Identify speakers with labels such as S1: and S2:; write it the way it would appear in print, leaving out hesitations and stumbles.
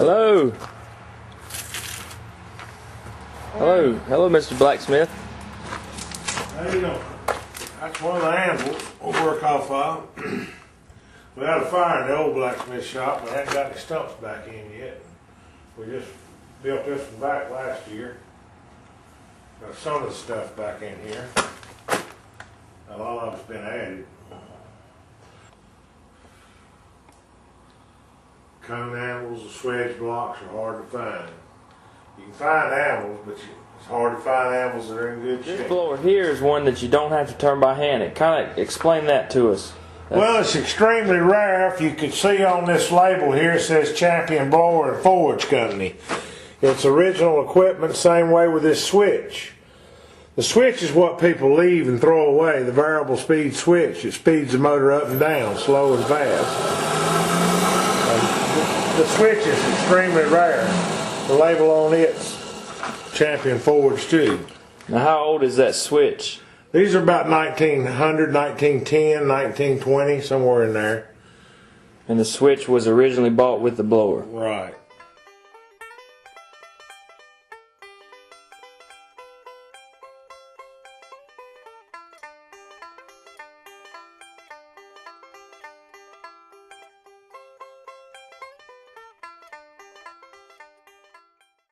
S1: Hello. Hello. Hello, Mr. Blacksmith.
S2: How you doing? That's one of the anvils we'll work off of. We had a fire in the old blacksmith shop. We hadn't got any stumps back in yet. We just built this one back last year. Got some of the stuff back in here. A lot of it's been added. Cone anvils and swedge blocks are hard to find. You can find anvils, but it's hard to find anvils that are in good shape.
S1: This blower here is one that you don't have to turn by hand. Kind of explain that to us.
S2: Well, it's extremely rare. If you could see on this label here, it says Champion Blower and Forge Company. It's original equipment, same way with this switch. The switch is what people leave and throw away, the variable speed switch. It speeds the motor up and down, slow and fast. The switch is extremely rare. The label on it's Champion Forge too.
S1: Now, how old is that switch?
S2: These are about 1900, 1910, 1920, somewhere in there.
S1: And the switch was originally bought with the blower.
S2: Right.